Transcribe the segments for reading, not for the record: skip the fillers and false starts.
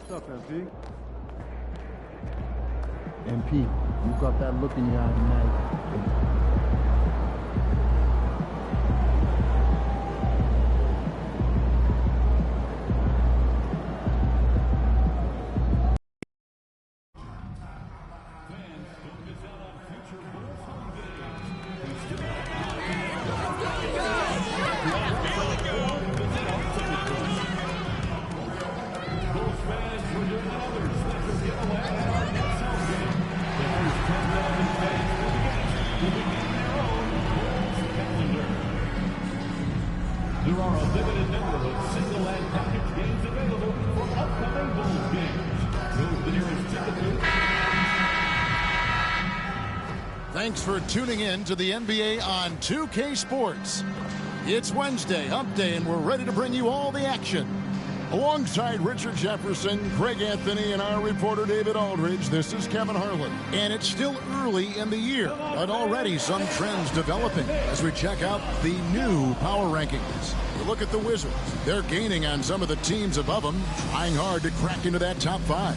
What's up, MP? MP, you got that look in your eye tonight. There are a limited number of single and package games available for upcoming Bulls games. Go to the nearest ticket booth. Thanks for tuning in to the NBA on 2K Sports. It's Wednesday, Hump Day, and we're ready to bring you all the action. Alongside Richard Jefferson, Greg Anthony, and our reporter David Aldridge, this is Kevin Harlan. And it's still early in the year, but already some trends developing as we check out the new power rankings. We look at the Wizards. They're gaining on some of the teams above them, trying hard to crack into that top five.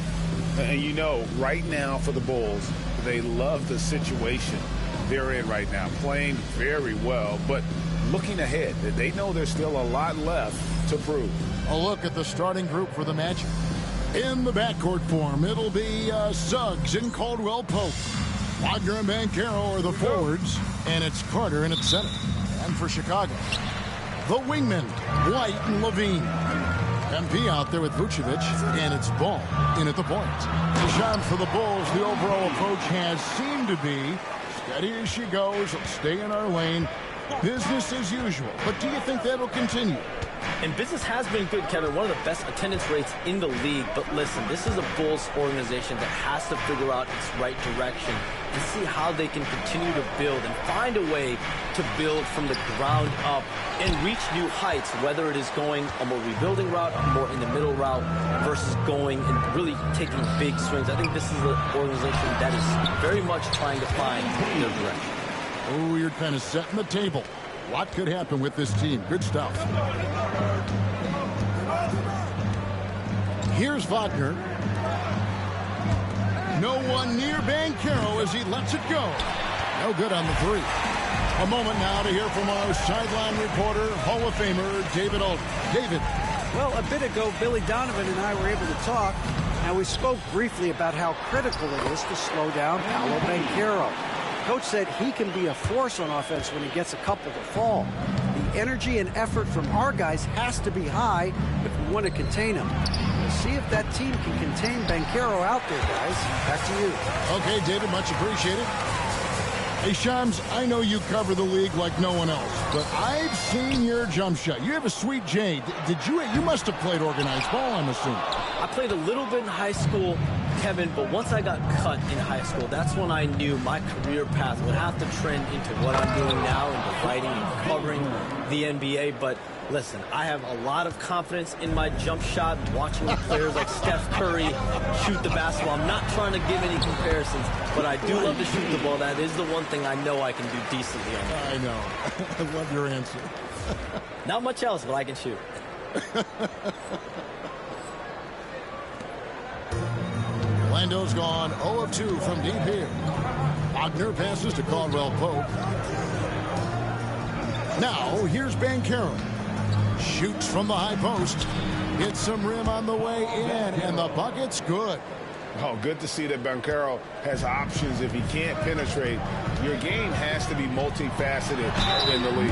And you know, right now for the Bulls, they love the situation they're in right now, playing very well, but looking ahead, they know there's still a lot left to prove. A look at the starting group for the Magic. In the backcourt form, it'll be Suggs and Caldwell Pope. Wagner and Banchero are the forwards, and it's Carter in at center. And for Chicago, the wingmen, White and Levine. MP out there with Vucevic, and it's Ball in at the point. Deshaun for the Bulls, the overall approach has seemed to be steady as she goes, stay in our lane, business as usual. But do you think that'll continue? And business has been good, Kevin. One of the best attendance rates in the league. But listen, this is a Bulls organization that has to figure out its right direction and see how they can continue to build and find a way to build from the ground up and reach new heights, whether it is going a more rebuilding route, a more in the middle route, versus going and really taking big swings. I think this is an organization that is very much trying to find their direction. Oh, you're kind of setting the table. What could happen with this team? Good stuff. Here's Wagner. No one near Banchero as he lets it go. No good on the three. A moment now to hear from our sideline reporter, Hall of Famer David Aldridge. David. Well, a bit ago, Billy Donovan and I were able to talk, and we spoke briefly about how critical it is to slow down Paolo Banchero. Coach said he can be a force on offense when he gets a couple to fall. The energy and effort from our guys has to be high if we want to contain him. We'll see if that team can contain Banchero out there, guys. Back to you. Okay, David, much appreciated. Hey, Shams, I know you cover the league like no one else, but I've seen your jump shot. You have a sweet J. You must have played organized ball, I'm assuming. I played a little bit in high school, Kevin, but once I got cut in high school, that's when I knew my career path would have to trend into what I'm doing now, into writing and covering the NBA. But listen, I have a lot of confidence in my jump shot, watching players like Steph Curry shoot the basketball. I'm not trying to give any comparisons, but I do love to shoot the ball. That is the one thing I know I can do decently on that. I know. I love your answer. Not much else, but I can shoot. Orlando's gone 0 of 2 from deep here. Wagner passes to Caldwell Pope. Now, here's Banchero. Shoots from the high post. Hits some rim on the way in, and the bucket's good. Oh, good to see that Banchero has options if he can't penetrate. Your game has to be multifaceted in the league.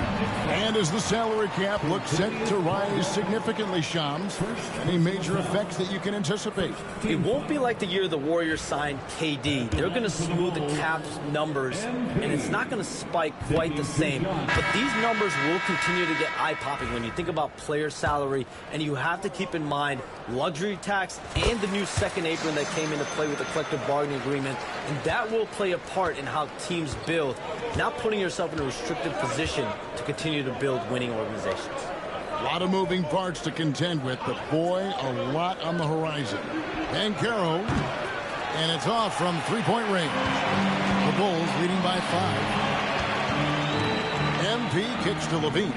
And as the salary cap looks set to rise significantly, Shams, any major effects that you can anticipate? It won't be like the year the Warriors signed KD. They're going to smooth the cap's numbers, and it's not going to spike quite the same. But these numbers will continue to get eye-popping when you think about player salary, and you have to keep in mind luxury tax and the new second apron that came into play with the collective bargaining agreement, and that will play a part in how teams build, not putting yourself in a restricted position to continue to build winning organizations. A lot of moving parts to contend with, but boy, a lot on the horizon. Banchero, and it's off from three-point range. The Bulls leading by 5. MP kicks to Levine.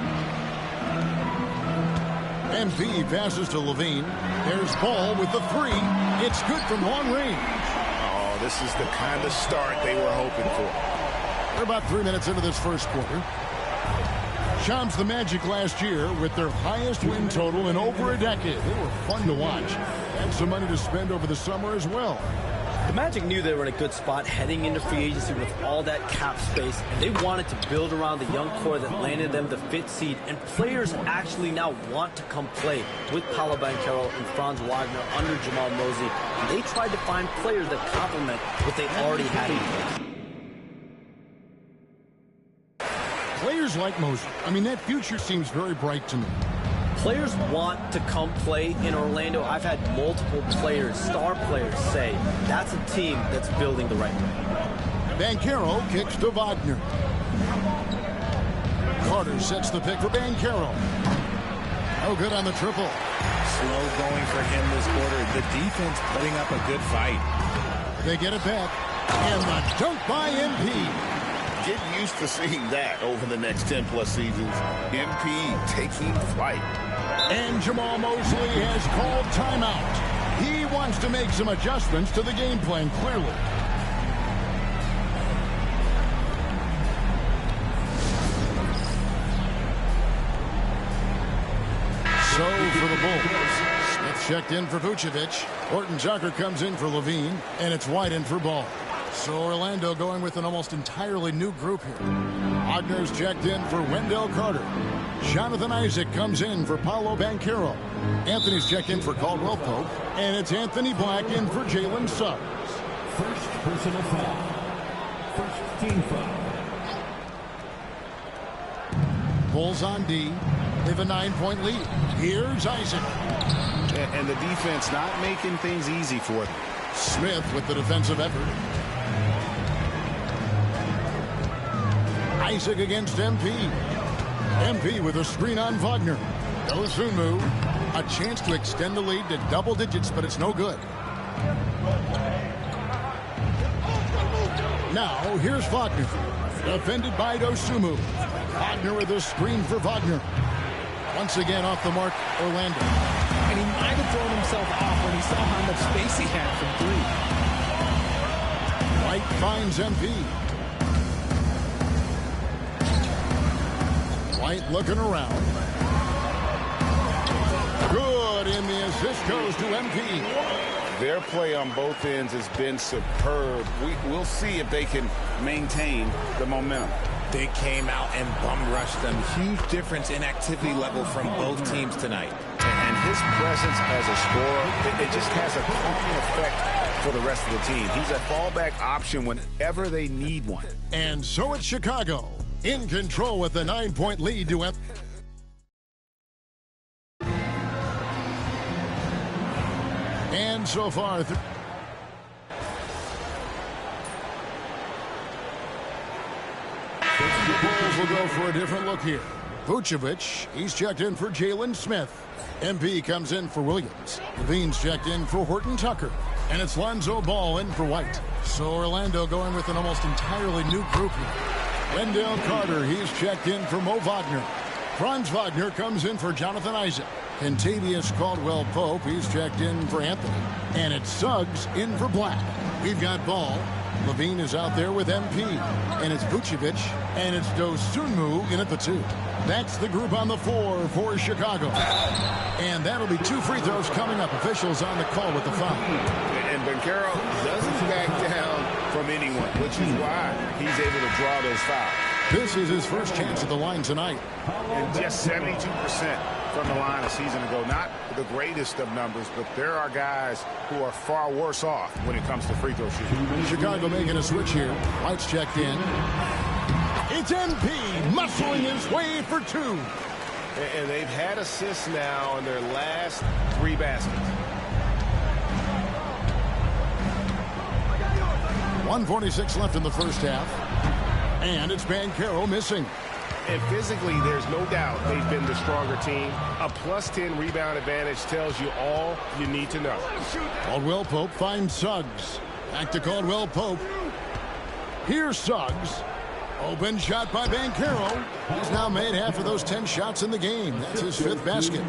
MP passes to Levine. There's Ball with the three. It's good from long range. Oh, this is the kind of start they were hoping for. They're about 3 minutes into this first quarter. Shams the Magic last year with their highest win total in over a decade. They were fun to watch. And some money to spend over the summer as well. The Magic knew they were in a good spot heading into free agency with all that cap space, and they wanted to build around the young core that landed them the 5th seed, and players actually now want to come play with Paolo Banchero and Franz Wagner under Jamal Mosley, and they tried to find players that complement what they already had in place. Players like Mosley, I mean, that future seems very bright to me. Players want to come play in Orlando. I've had multiple players, star players, say that's a team that's building the right way. Banchero kicks to Wagner. Carter sets the pick for Banchero. No good on the triple. Slow going for him this quarter. The defense putting up a good fight. They get it back. And the dunk by MP. Get used to seeing that over the next 10-plus seasons. MP taking flight. And Jamal Mosley has called timeout. He wants to make some adjustments to the game plan, clearly. So for the Bulls, Smith checked in for Vucevic. Horton Tucker comes in for Levine, and it's White in for Ball. So Orlando going with an almost entirely new group here. Wagner's checked in for Wendell Carter. Jonathan Isaac comes in for Paolo Banchero. Anthony's checked in for Caldwell Pope. And it's Anthony Black in for Jalen Suggs. First personal foul. First team foul. Bulls on D. They have a 9-point lead. Here's Isaac. And the defense not making things easy for them. Smith with the defensive effort. Isaac against MP. MP with a screen on Wagner. Dosunmu. A chance to extend the lead to double digits, but it's no good. Now, here's Wagner. Defended by Dosunmu. Wagner with a screen for Wagner. Once again off the mark, Orlando. And he might have thrown himself off when he saw how much space he had from 3. White finds MP. White looking around. Good, and the assist goes to MP. Their play on both ends has been superb. We'll see if they can maintain the momentum. They came out and bum rushed them. Huge difference in activity level from both teams tonight. And his presence as a scorer, it just has a calming effect for the rest of the team. He's a fallback option whenever they need one. And so it's Chicago in control with the 9-point lead to MP. And so far, the Bulls will go for a different look here. Vucevic, he's checked in for Jalen Smith. MP comes in for Williams. Levine's checked in for Horton Tucker. And it's Lonzo Ball in for White. So Orlando going with an almost entirely new group here. Wendell Carter, he's checked in for Mo Wagner. Franz Wagner comes in for Jonathan Isaac. Kentavious Caldwell Pope, he's checked in for Anthony. And it's Suggs in for Black. We've got Ball. Levine is out there with MP. And it's Vucevic. And it's Dosunmu in at the 2. That's the group on the floor for Chicago. And that'll be 2 free throws coming up. Officials on the call with the foul. And Banchero doesn't back down from anyone, which is why he's able to draw those fouls. This is his first chance at the line tonight. And just 72% from the line a season ago. Not the greatest of numbers, but there are guys who are far worse off when it comes to free throw shooting. Chicago making a switch here. White's checked in. It's MP muscling his way for 2. And they've had assists now in their last 3 baskets. 1:46 left in the first half. And it's Banchero missing. And physically, there's no doubt they've been the stronger team. A +10 rebound advantage tells you all you need to know. Caldwell Pope finds Suggs. Back to Caldwell Pope. Here's Suggs. Open shot by Banchero. He's now made half of those 10 shots in the game. That's his 5th basket.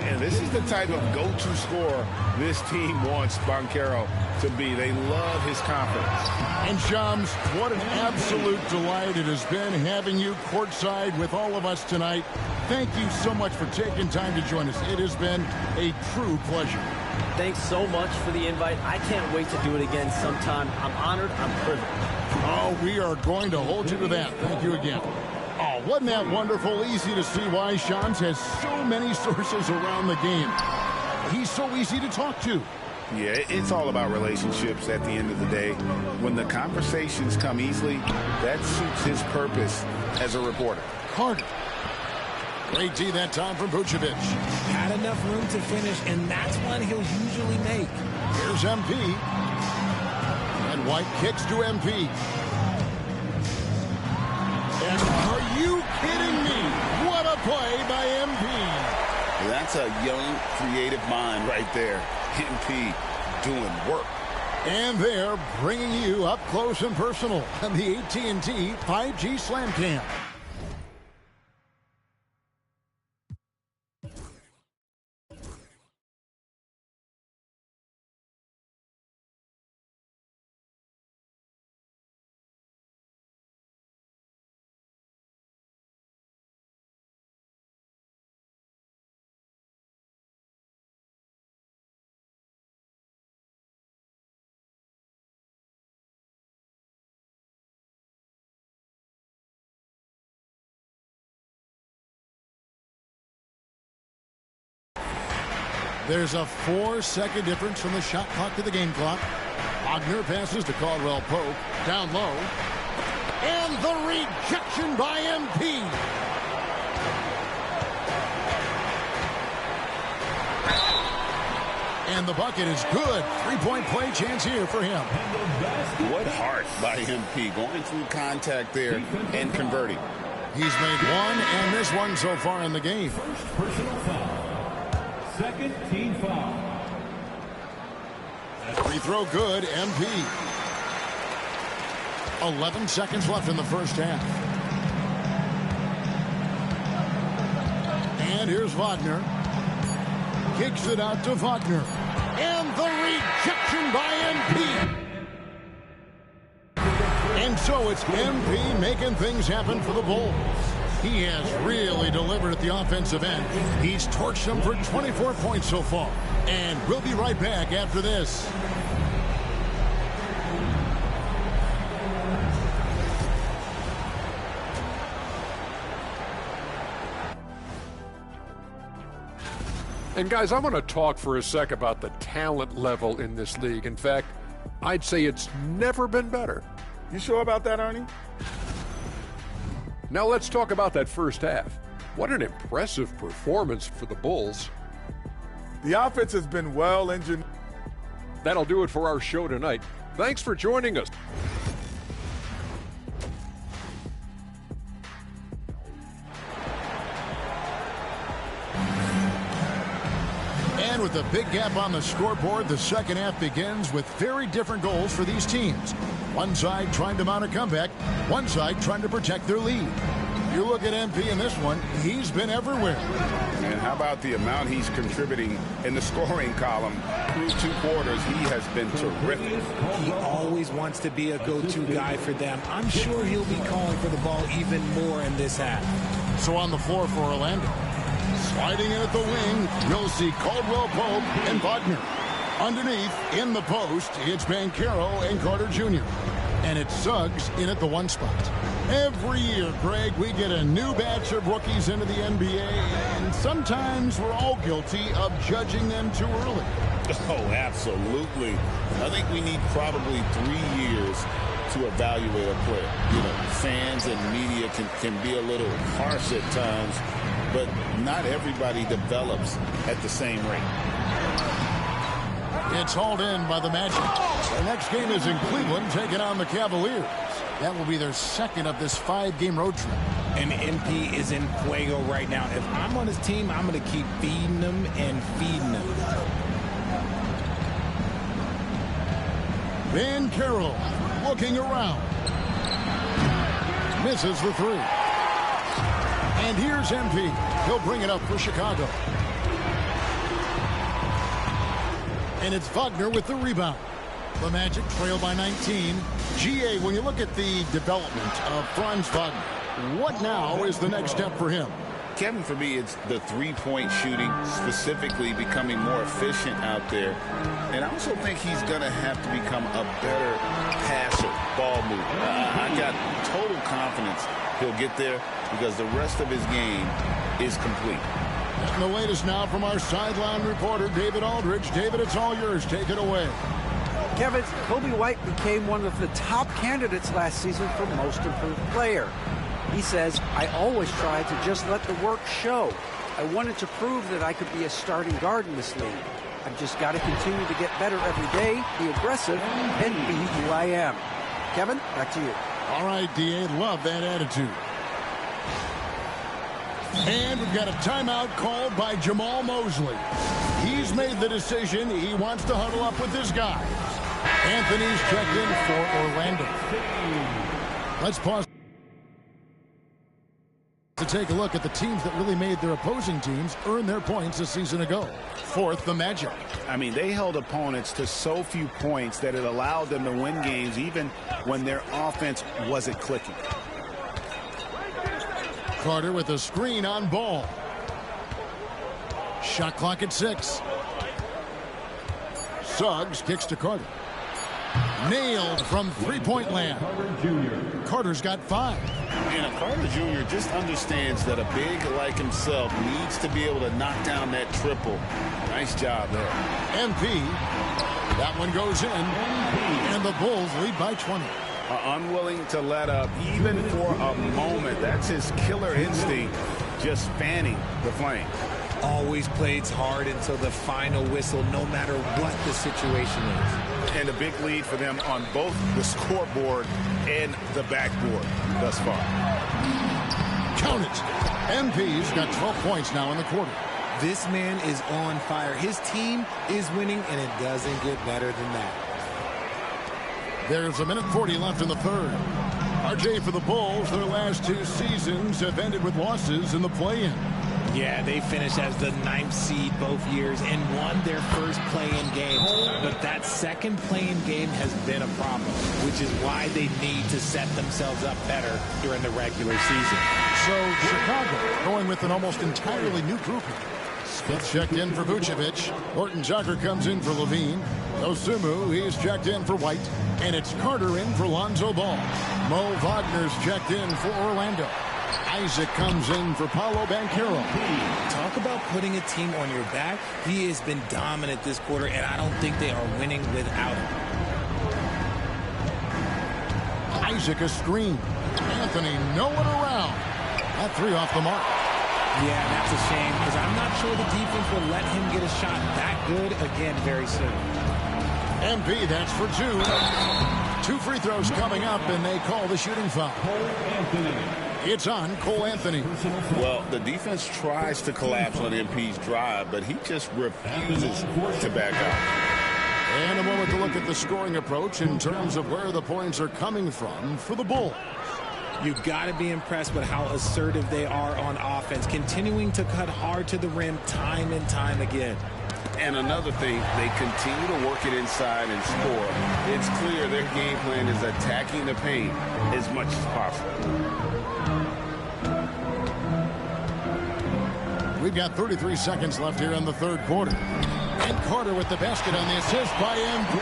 And this is the type of go-to scorer this team wants Banchero to be. They love his confidence. And Shams, what an absolute delight it has been having you courtside with all of us tonight. Thank you so much for taking time to join us. It has been a true pleasure. Thanks so much for the invite. I can't wait to do it again sometime. I'm honored. I'm privileged. Oh, we are going to hold you to that. Thank you again. Oh, wasn't that wonderful? Easy to see why Shams has so many sources around the game. He's so easy to talk to. Yeah, it's all about relationships at the end of the day. When the conversations come easily, that suits his purpose as a reporter. Carter. Great D that time from Vucevic. Had enough room to finish, and that's one he'll usually make. Here's MP. And White kicks to MP. And are you kidding me? What a play by MP. That's a young, creative mind right there. MP doing work. And they're bringing you up close and personal on the AT&T 5G Slam Cam. There's a 4-second difference from the shot clock to the game clock. Wagner passes to Caldwell Pope. Down low. And the rejection by MP. And the bucket is good. Three-point play chance here for him. What heart by MP going through contact there and converting. He's made one and missed one so far in the game. First personal foul. Second team foul. Free throw good, MP. 11 seconds left in the first half. And here's Wagner. Kicks it out to Wagner. And the rejection by MP. And so it's MP making things happen for the Bulls. He has really delivered at the offensive end. He's torched them for 24 points so far. And we'll be right back after this. And guys, I want to talk for a sec about the talent level in this league. In fact, I'd say it's never been better. You sure about that, Ernie? Now let's talk about that first half. What an impressive performance for the Bulls. The offense has been well engineered. That'll do it for our show tonight. Thanks for joining us. And with a big gap on the scoreboard, the second half begins with very different goals for these teams. One side trying to mount a comeback, one side trying to protect their lead. You look at MP in this one, he's been everywhere. And how about the amount he's contributing in the scoring column through 2 quarters? He has been terrific. He always wants to be a go-to guy for them. I'm sure he'll be calling for the ball even more in this half. So on the floor for Orlando. Sliding in at the wing, you'll see Caldwell Pope and Wagner. Underneath, in the post, it's Banchero and Carter Jr. And it's Suggs in at the 1 spot. Every year, Greg, we get a new batch of rookies into the NBA, and sometimes we're all guilty of judging them too early. Oh, absolutely. I think we need probably 3 years to evaluate a player. You know, fans and media can be a little harsh at times, but not everybody develops at the same rate. It's hauled in by the Magic. The next game is in Cleveland, taking on the Cavaliers. That will be their second of this 5-game road trip. And MP is in fuego right now. If I'm on his team, I'm going to keep feeding them and feeding them. Banchero looking around. Misses the 3. And here's MP. He'll bring it up for Chicago. And it's Wagner with the rebound. The Magic trail by 19. GA, when you look at the development of Franz Wagner, what now is the next step for him? Kevin, for me, it's the three-point shooting, specifically becoming more efficient out there. And I also think he's going to have to become a better passer, ball mover. I got total confidence he'll get there because the rest of his game is complete. And the latest now from our sideline reporter, David Aldridge. David, it's all yours. Take it away. Kevin, Kobe White became one of the top candidates last season for Most Improved Player. He says, I always tried to just let the work show. I wanted to prove that I could be a starting guard in this league. I've just got to continue to get better every day, be aggressive, and be who I am. Kevin, back to you. All right, D.A., love that attitude. And we've got a timeout called by Jamal Mosley. He's made the decision. He wants to huddle up with his guys. Anthony's checked in for Orlando. Let's pause to take a look at the teams that really made their opposing teams earn their points a season ago. Fourth, the Magic. I mean, they held opponents to so few points that it allowed them to win games even when their offense wasn't clicking. Carter with a screen on Ball. Shot clock at 6. Suggs kicks to Carter. Nailed from three-point land. Carter's got 5. And Carter Jr. just understands that a big like himself needs to be able to knock down that triple. Nice job there. MP. That one goes in. And the Bulls lead by 20. Unwilling to let up even for a moment. That's his killer instinct, just fanning the flame. Always plays hard until the final whistle, no matter what the situation is. And a big lead for them on both the scoreboard and the backboard thus far. Count it. MP's got 12 points now in the quarter. This man is on fire. His team is winning, and it doesn't get better than that. There's 1:40 left in the third. RJ, for the Bulls, their last 2 seasons have ended with losses in the play-in. Yeah, they finished as the 9th seed both years and won their first play-in game. But that second play-in game has been a problem, which is why they need to set themselves up better during the regular season. So Chicago going with an almost entirely new group. Smith checked in for Vucevic. Horton Tucker comes in for Levine. Osumu, he's checked in for White. And it's Carter in for Lonzo Ball. Mo Wagner's checked in for Orlando. Isaac comes in for Paolo Banchero. Talk about putting a team on your back. He has been dominant this quarter, and I don't think they are winning without him. Isaac a screen. Anthony nowhere around. That 3 off the mark. Yeah, that's a shame because I'm not sure the defense will let him get a shot that good again very soon. MP, that's for 2. 2 free throws coming up, and they call the shooting foul. It's on Cole Anthony. Well, the defense tries to collapse on MP's drive, but he just refuses to back out. And a moment to look at the scoring approach in terms of where the points are coming from for the Bulls. You've got to be impressed with how assertive they are on offense, continuing to cut hard to the rim time and time again. And another thing, they continue to work it inside and score. It's clear their game plan is attacking the paint as much as possible. We've got 33 seconds left here in the third quarter. And Carter with the basket on the assist by MP.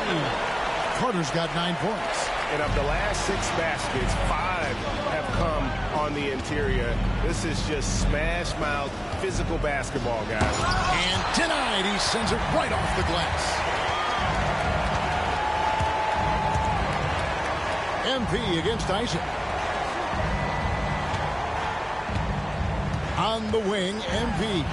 Carter's got 9 points. And of the last 6 baskets, 5 have come on the interior. This is just smash-mouth, physical basketball, guys. And denied. He sends it right off the glass. MP against Isaac. On the wing, MP.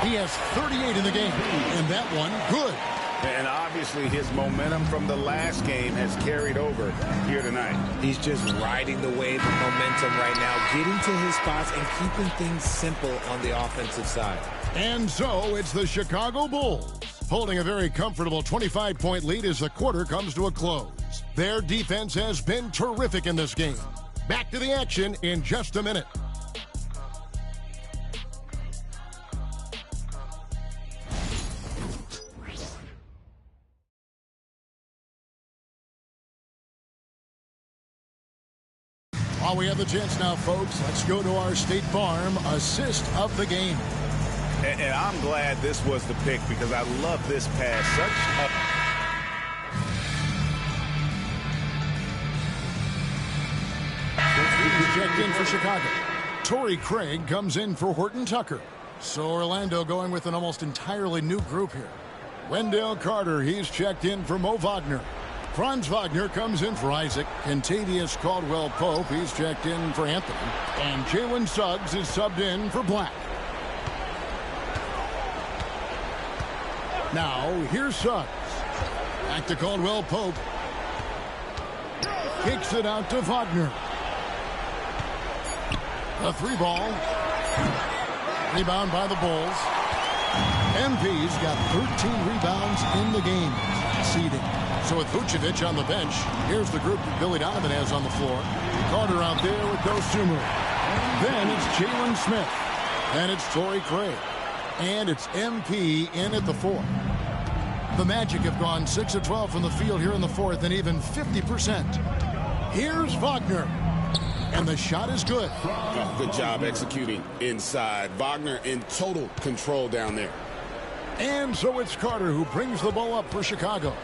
He has 38 in the game. And that one, good. And obviously his momentum from the last game has carried over here tonight. He's just riding the wave of momentum right now, getting to his spots and keeping things simple on the offensive side. And so it's the Chicago Bulls holding a very comfortable 25-point lead as the quarter comes to a close. Their defense has been terrific in this game. Back to the action in just a minute. While we have the chance now, folks, let's go to our State Farm assist of the game. And I'm glad this was the pick because I love this pass. He's checked in for Chicago. Torrey Craig comes in for Horton Tucker. So Orlando going with an almost entirely new group here. Wendell Carter, he's checked in for Mo Wagner. Franz Wagner comes in for Isaac. Kentavious Caldwell-Pope, he's checked in for Anthony. And Jalen Suggs is subbed in for Black. Now, here's Suggs. Back to Caldwell-Pope. Kicks it out to Wagner. A 3-ball. Rebound by the Bulls. MP's got 13 rebounds in the game. Seeding. So with Vucevic on the bench, here's the group that Billy Donovan has on the floor. Carter out there with Dosunmu. Then it's Jalen Smith. And it's Torrey Craig. And it's MP in at the 4. The Magic have gone 6 of 12 from the field here in the 4th and even 50%. Here's Wagner. And the shot is good. Oh, good job executing inside. Wagner in total control down there. And so it's Carter who brings the ball up for Chicago.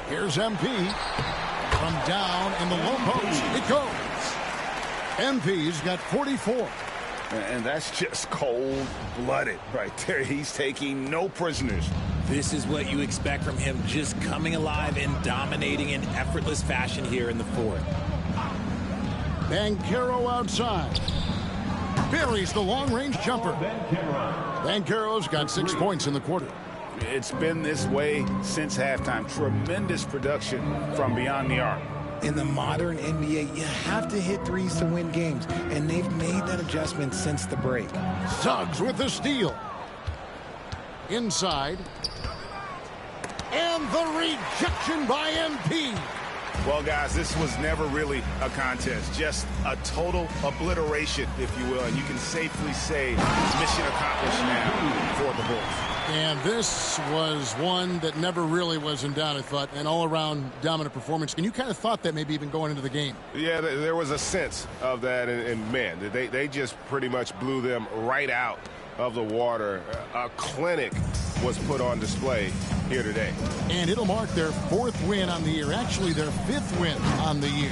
Here's MP. From down in the low post. It goes. MP's got 44. And that's just cold-blooded right there. He's taking no prisoners. This is what you expect from him, just coming alive and dominating in effortless fashion here in the 4th. Banchero outside. Buries the long-range jumper. Banchero's got 6 points in the quarter. It's been this way since halftime. Tremendous production from beyond the arc. In the modern NBA, you have to hit threes to win games, and they've made that adjustment since the break. Suggs with the steal. Inside. And the rejection by MP. Well, guys, this was never really a contest, just a total obliteration, if you will, and you can safely say mission accomplished now for the Bulls. And this was one that never really was in doubt, I thought, an all-around dominant performance. And you kind of thought that maybe even going into the game. Yeah, there was a sense of that, and man, they just pretty much blew them right out of the water. A clinic was put on display here today. And it'll mark their 4th win on the year, actually their 5th win on the year.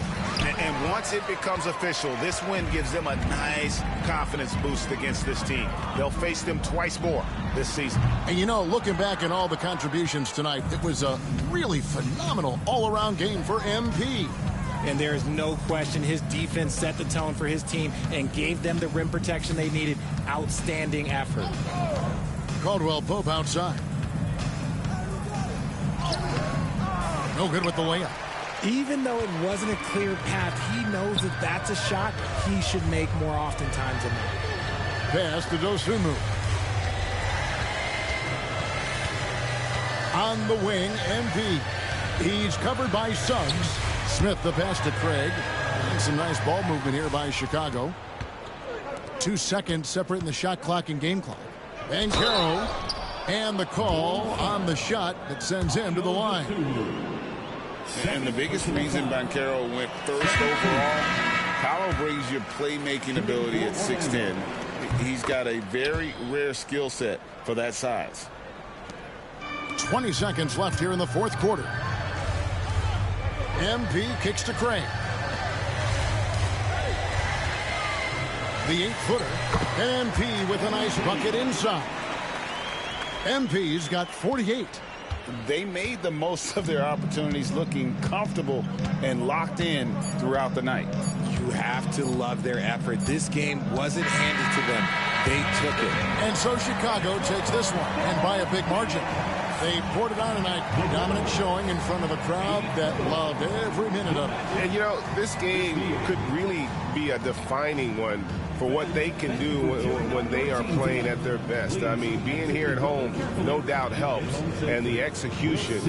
And once it becomes official, this win gives them a nice confidence boost against this team. They'll face them twice more this season. And you know, looking back at all the contributions tonight, it was a really phenomenal all-around game for MP. And there is no question his defense set the tone for his team and gave them the rim protection they needed. Outstanding effort. Caldwell-Pope outside. No good with the layup. Even though it wasn't a clear path, he knows that that's a shot he should make more oftentimes than not. Pass to Dosunmu. On the wing, MP. He's covered by Suggs. Smith the pass to Craig. And some nice ball movement here by Chicago. 2 seconds separating the shot clock and game clock. Banchero. And the call on the shot that sends him to the line. And the biggest reason Banchero went first overall, Paolo brings your playmaking ability at 6'10". He's got a very rare skill set for that size. 20 seconds left here in the 4th quarter. MP kicks to Craig. The 8-footer. And MP with a nice bucket inside. MP's got 48. They made the most of their opportunities, looking comfortable and locked in throughout the night. You have to love their effort. This game wasn't handed to them. They took it. And so Chicago takes this one, and by a big margin. They poured it on tonight. Dominant showing in front of a crowd that loved every minute of it. And, you know, this game could really be a defining one for what they can do when they are playing at their best. I mean, being here at home no doubt helps, and the execution